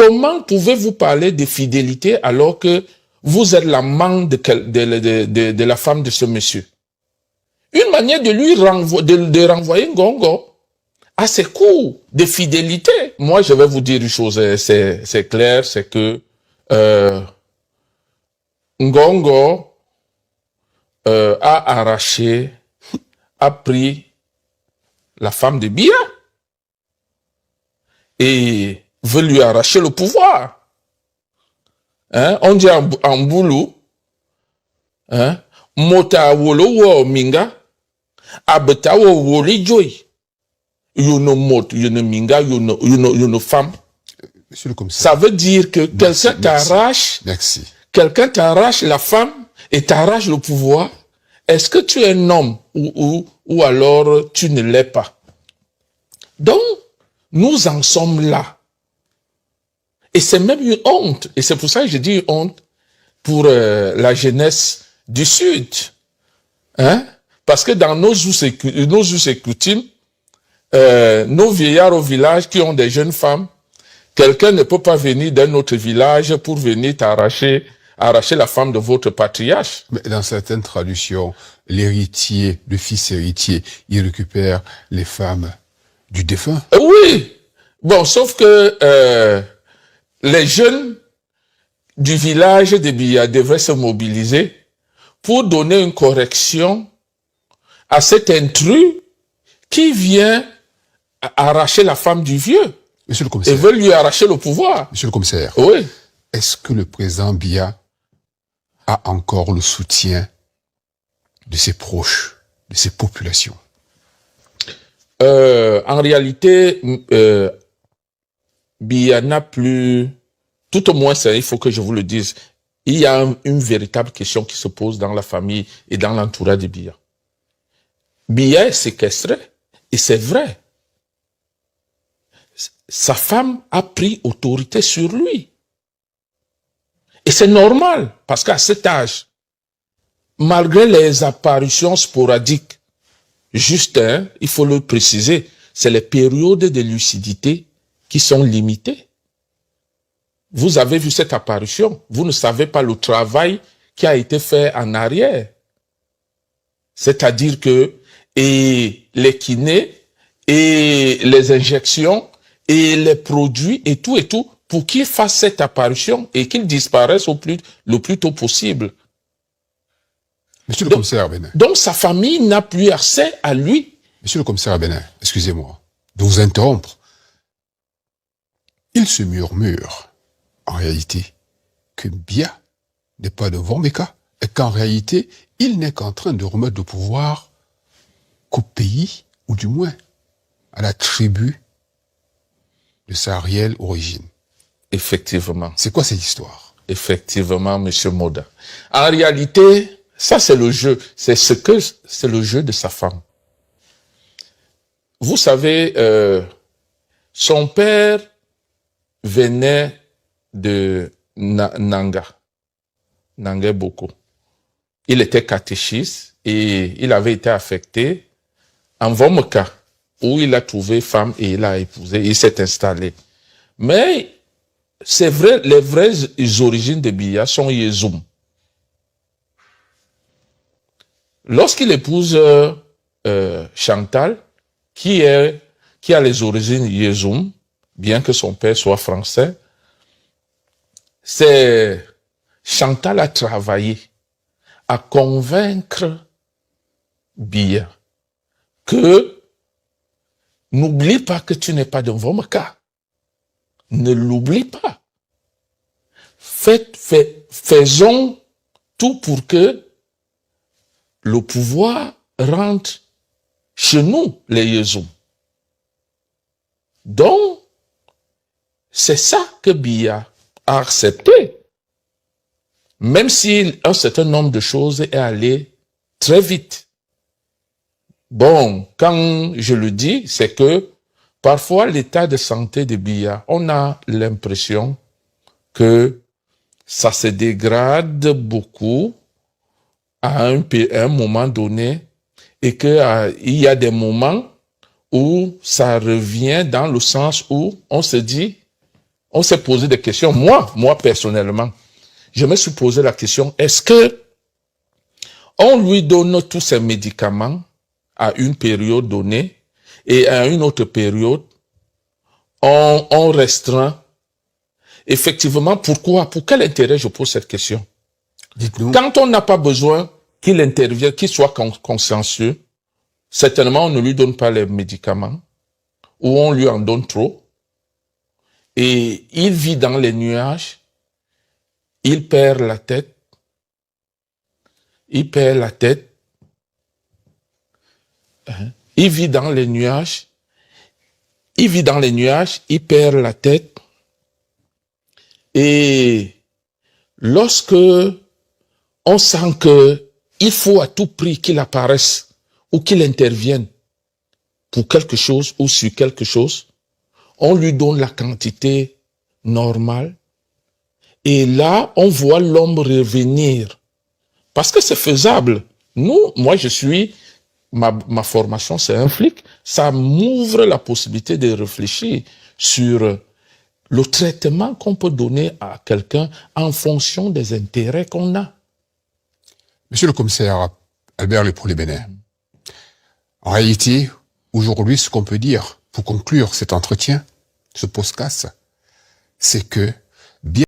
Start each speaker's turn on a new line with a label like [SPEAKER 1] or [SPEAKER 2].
[SPEAKER 1] Comment pouvez-vous parler de fidélité alors que vous êtes l'amant de la femme de ce monsieur? Une manière de lui de renvoyer Ngongo à ses coups de fidélité. Moi, je vais vous dire une chose, c'est clair, c'est que Ngongo a pris la femme de Biya et veut lui arracher le pouvoir. Hein? On dit en boulou, hein? Mota wolo wo minga, abeta wo woli joy. Yono mot, yono minga, yono femme.
[SPEAKER 2] Monsieur le commissaire.
[SPEAKER 1] Ça veut dire que quelqu'un t'arrache la femme et t'arrache le pouvoir. Est-ce que tu es un homme ou alors tu ne l'es pas? Donc, nous en sommes là. Et c'est même une honte. Et c'est pour ça que je dis une honte pour la jeunesse du Sud. Hein? Parce que dans nos us et coutumes, nos vieillards au village qui ont des jeunes femmes, quelqu'un ne peut pas venir d'un autre village pour venir arracher la femme de votre patriarche.
[SPEAKER 2] Mais dans certaines traditions, l'héritier, le fils héritier, il récupère les femmes du défunt.
[SPEAKER 1] Oui. Bon, sauf que les jeunes du village de Biya devraient se mobiliser pour donner une correction à cet intrus qui vient arracher la femme du vieux.
[SPEAKER 2] Monsieur le commissaire.
[SPEAKER 1] Et veut lui arracher le pouvoir.
[SPEAKER 2] Monsieur le commissaire.
[SPEAKER 1] Oui.
[SPEAKER 2] Est-ce que le président Biya a encore le soutien de ses proches, de ses populations?
[SPEAKER 1] En réalité, Biya n'a plus, tout au moins, il faut que je vous le dise, il y a une véritable question qui se pose dans la famille et dans l'entourage de Biya. Biya est séquestré, et c'est vrai. Sa femme a pris autorité sur lui. Et c'est normal, parce qu'à cet âge, malgré les apparitions sporadiques, juste, hein, il faut le préciser, c'est les périodes de lucidité qui sont limitées. Vous avez vu cette apparition, vous ne savez pas le travail qui a été fait en arrière. C'est-à-dire que et les kinés, et les injections, et les produits, et tout, pour qu'il fasse cette apparition et qu'il disparaisse le plus tôt possible.
[SPEAKER 2] Monsieur le commissaire Benin.
[SPEAKER 1] Donc sa famille n'a plus accès à lui.
[SPEAKER 2] Monsieur le commissaire Benin, excusez-moi de vous interrompre. Il se murmure, en réalité, que Biya n'est pas de Vormeka, et qu'en réalité, il n'est qu'en train de remettre le pouvoir qu'au pays, ou du moins à la tribu de sa réelle origine.
[SPEAKER 1] Effectivement.
[SPEAKER 2] C'est quoi cette histoire?
[SPEAKER 1] Effectivement, monsieur Moda. En réalité, ça c'est le jeu. C'est le jeu de sa femme. Vous savez, son père venait de Nanga Boko. Il était catéchiste et il avait été affecté en Vomeka, où il a trouvé femme et il a épousé, il s'est installé. Mais c'est vrai, les vraies origines de Biya sont Yezoum. Lorsqu'il épouse Chantal, qui a les origines Yezoum, bien que son père soit français, c'est Chantal a travaillé à convaincre Biya que n'oublie pas que tu n'es pas de Vomeka. Ne l'oublie pas. Faisons tout pour que le pouvoir rentre chez nous, les Yezoum. Donc, c'est ça que Biya a accepté. Même si un certain nombre de choses est allé très vite. Bon, quand je le dis, c'est que parfois l'état de santé de Biya, on a l'impression que ça se dégrade beaucoup à un moment donné et qu'il y a des moments où ça revient dans le sens où on se dit, on s'est posé des questions. Moi personnellement, je me suis posé la question, est-ce que on lui donne tous ces médicaments à une période donnée et à une autre période, on restreint? Effectivement, pourquoi? Pour quel intérêt je pose cette question?
[SPEAKER 2] Dites-nous.
[SPEAKER 1] Quand on n'a pas besoin qu'il intervienne, qu'il soit consciencieux, certainement on ne lui donne pas les médicaments ou on lui en donne trop et il vit dans les nuages, il perd la tête, il perd la tête, il vit dans les nuages, il perd la tête et lorsque on sent que il faut à tout prix qu'il apparaisse ou qu'il intervienne pour quelque chose ou sur quelque chose, on lui donne la quantité normale et là, on voit l'homme revenir parce que c'est faisable. Moi, ma formation, c'est un flic, ça m'ouvre la possibilité de réfléchir sur le traitement qu'on peut donner à quelqu'un en fonction des intérêts qu'on a.
[SPEAKER 2] Monsieur le commissaire Albert Lepoulé-Bénin, en réalité, aujourd'hui, ce qu'on peut dire pour conclure cet entretien, ce podcast, c'est que